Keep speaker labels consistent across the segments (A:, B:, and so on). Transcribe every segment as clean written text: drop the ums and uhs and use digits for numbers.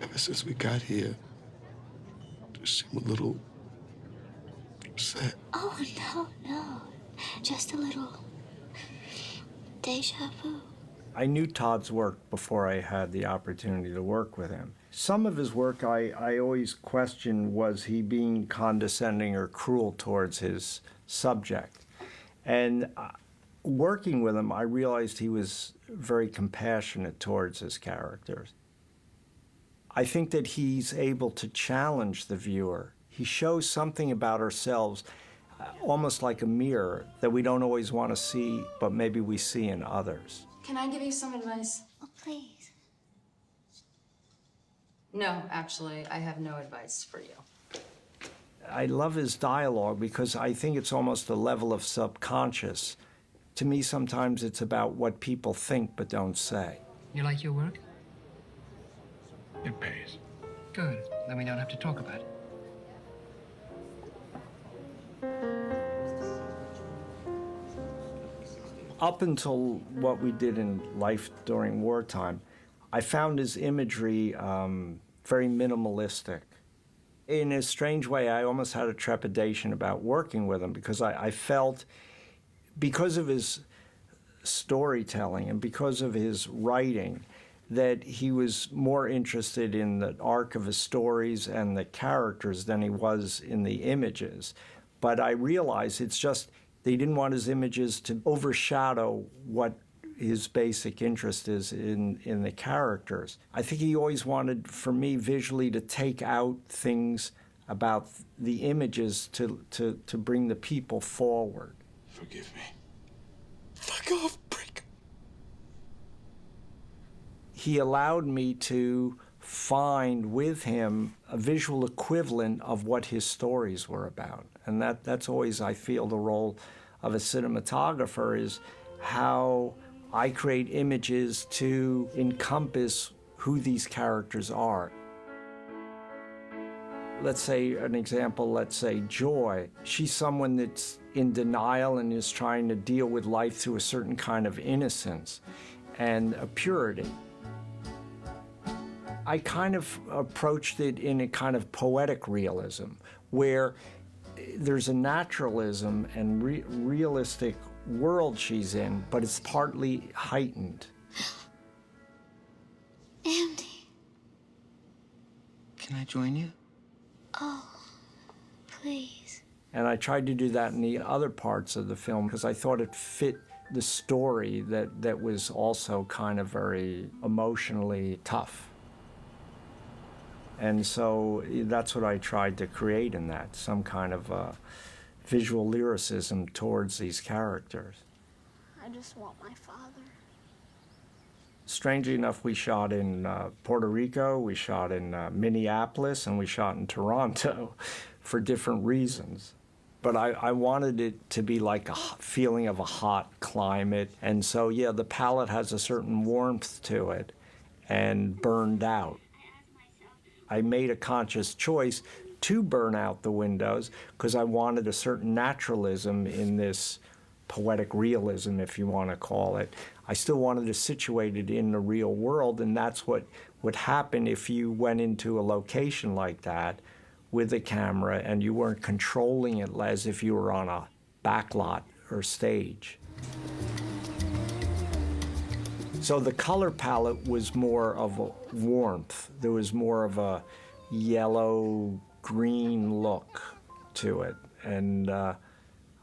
A: Ever since we got here, you seem a little upset.
B: Oh, no, no. Just a little deja vu.
C: I knew Todd's work before I had the opportunity to work with him. Some of his work I always questioned, was he being condescending or cruel towards his subject? And working with him, I realized he was very compassionate towards his characters. I think that he's able to challenge the viewer. He shows something about ourselves, almost like a mirror, that we don't always want to see, but maybe we see in others.
D: Can I give you some advice?
B: Oh, please.
D: No, actually, I have no advice for you.
C: I love his dialogue because I think it's almost a level of subconscious. To me, sometimes it's about what people think but don't say.
E: You like your work?
A: It pays.
E: Good. Then we don't have to talk about it.
C: Up until what we did in Life During Wartime, I found his imagery very minimalistic. In a strange way, I almost had a trepidation about working with him because I felt, because of his storytelling and because of his writing, that he was more interested in the arc of his stories and the characters than he was in the images. But I realized it's just they didn't want his images to overshadow what his basic interest is in the characters. I think he always wanted, for me, visually to take out things about the images to bring the people forward.
A: Forgive me. Fuck off, prick.
C: He allowed me to find with him a visual equivalent of what his stories were about. And that's always, I feel, the role of a cinematographer, is how I create images to encompass who these characters are. Let's say an example, let's say Joy. She's someone that's in denial and is trying to deal with life through a certain kind of innocence and a purity. I kind of approached it in a kind of poetic realism, where there's a naturalism and realistic world she's in, but it's partly heightened.
B: Andy.
E: Can I join you?
B: Oh, please.
C: And I tried to do that in the other parts of the film because I thought it fit the story that was also kind of very emotionally tough. And so that's what I tried to create in that, some kind of visual lyricism towards these characters.
B: I just want my father.
C: Strangely enough, we shot in Puerto Rico, we shot in Minneapolis, and we shot in Toronto for different reasons. But I wanted it to be like a feeling of a hot climate. And so, yeah, the palette has a certain warmth to it and burned out. I made a conscious choice to burn out the windows because I wanted a certain naturalism in this poetic realism, if you want to call it. I still wanted to situate it in the real world, and that's what would happen if you went into a location like that with a camera and you weren't controlling it as if you were on a backlot or stage. So the color palette was more of a warmth. There was more of a yellow-green look to it. And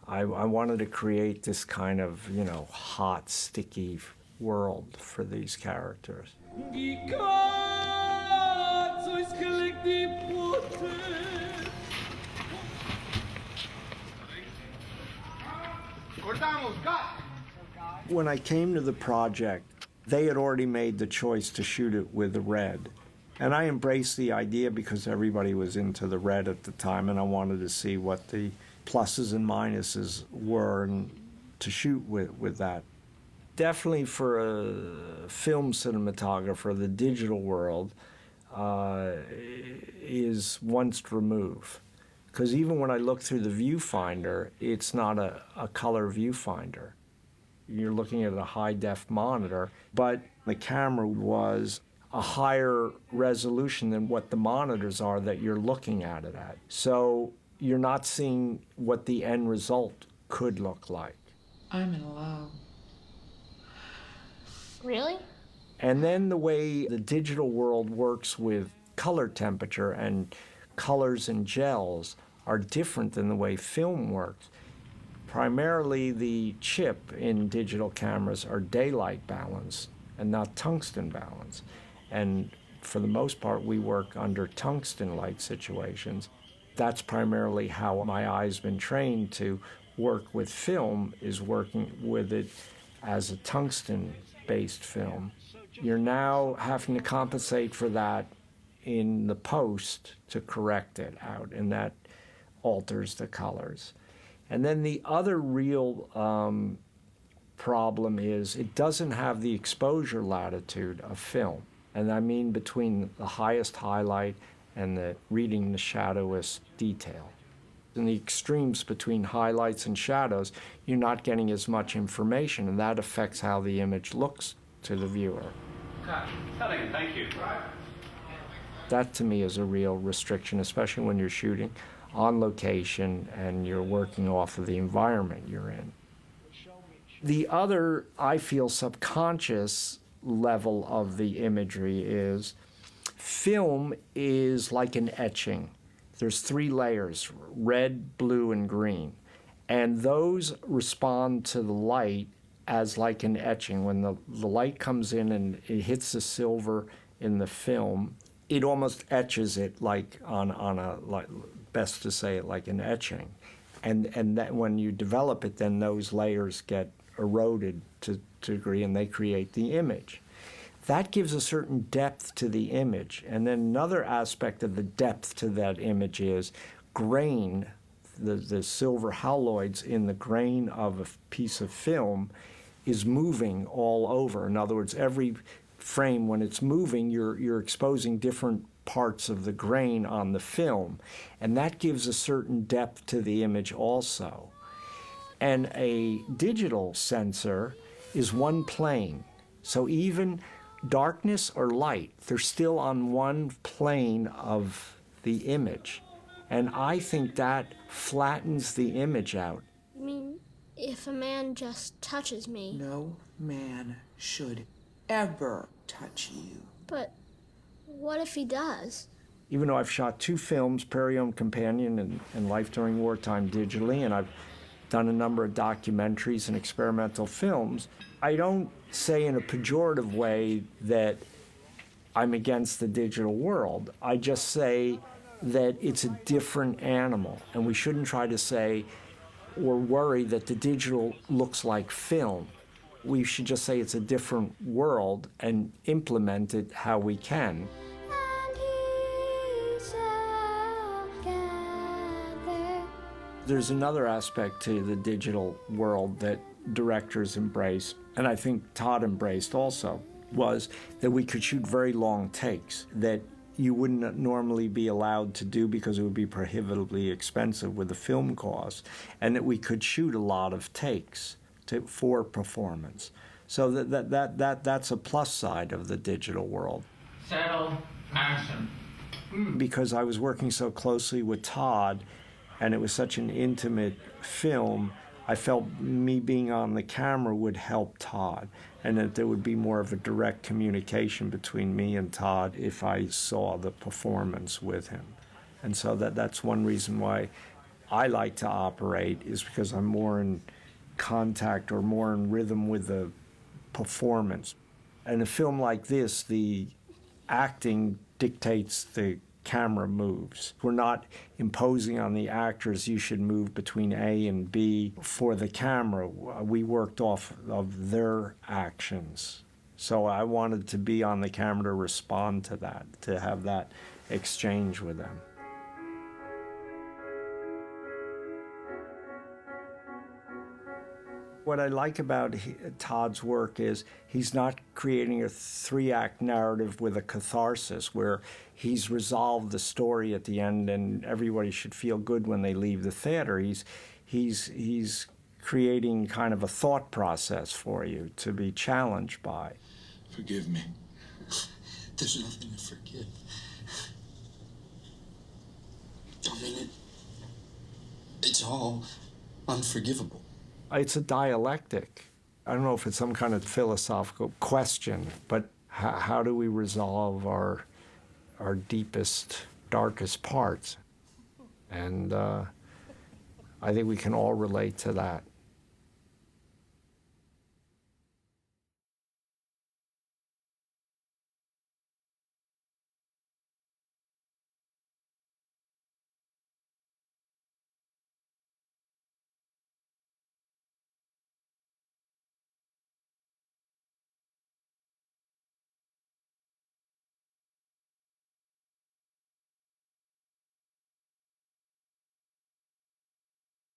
C: I wanted to create this kind of, hot, sticky world for these characters. When I came to the project, they had already made the choice to shoot it with the red. And I embraced the idea because everybody was into the red at the time, and I wanted to see what the pluses and minuses were and to shoot with that. Definitely for a film cinematographer, the digital world is once removed. Because even when I look through the viewfinder, it's not a color viewfinder. You're looking at a high-def monitor, but the camera was a higher resolution than what the monitors are that you're looking at it at. So you're not seeing what the end result could look like.
F: I'm in love.
B: Really?
C: And then the way the digital world works with color temperature and colors and gels are different than the way film works. Primarily, the chip in digital cameras are daylight balanced and not tungsten balanced. And for the most part, we work under tungsten light situations. That's primarily how my eye's been trained to work with film, is working with it as a tungsten-based film. You're now having to compensate for that in the post to correct it out, and that alters the colors. And then the other real problem is it doesn't have the exposure latitude of film. And I mean between the highest highlight and the reading the shadowest detail. In the extremes between highlights and shadows, you're not getting as much information, and that affects how the image looks to the viewer.
G: Cutting, thank you.
C: That to me is a real restriction, especially when you're shooting on location and you're working off of the environment you're in. The other, I feel, subconscious level of the imagery is film is like an etching. There's 3 layers, red, blue, and green. And those respond to the light as like an etching. When the light comes in and it hits the silver in the film, it almost etches it like on a, like, best to say it like an etching. And that when you develop it, then those layers get eroded to a degree and they create the image. That gives a certain depth to the image. And then another aspect of the depth to that image is grain, the silver haloids in the grain of a piece of film is moving all over. In other words, every frame, when it's moving, you're exposing different parts of the grain on the film. And that gives a certain depth to the image also. And a digital sensor is one plane. So even darkness or light, they're still on one plane of the image. And I think that flattens the image out.
B: I mean, if a man just touches me.
F: No man should ever touch you.
B: But what if he does?
C: Even though I've shot 2 films, Prairie-Home Companion and Life During Wartime digitally, and I've done a number of documentaries and experimental films, I don't say in a pejorative way that I'm against the digital world. I just say that it's a different animal, and we shouldn't try to say or worry that the digital looks like film. We should just say it's a different world and implement it how we can.
B: And he shall gather.
C: There's another aspect to the digital world that directors embrace, and I think Todd embraced also, was that we could shoot very long takes that you wouldn't normally be allowed to do because it would be prohibitively expensive with the film cost, and that we could shoot a lot of takes for performance. So that's a plus side of the digital world.
G: Settle, action.
C: Because I was working so closely with Todd, and it was such an intimate film, I felt me being on the camera would help Todd, and that there would be more of a direct communication between me and Todd if I saw the performance with him. And so that's one reason why I like to operate, is because I'm more in contact or more in rhythm with the performance. In a film like this, the acting dictates the camera moves. We're not imposing on the actors, you should move between A and B for the camera. We worked off of their actions. So I wanted to be on the camera to respond to that, to have that exchange with them. What I like about Todd's work is he's not creating a 3-act narrative with a catharsis where he's resolved the story at the end and everybody should feel good when they leave the theater. He's creating kind of a thought process for you to be challenged by.
H: Forgive me.
A: There's nothing to forgive. I mean, it's all unforgivable.
C: It's a dialectic. I don't know if it's some kind of philosophical question, but how do we resolve our deepest, darkest parts? And I think we can all relate to that.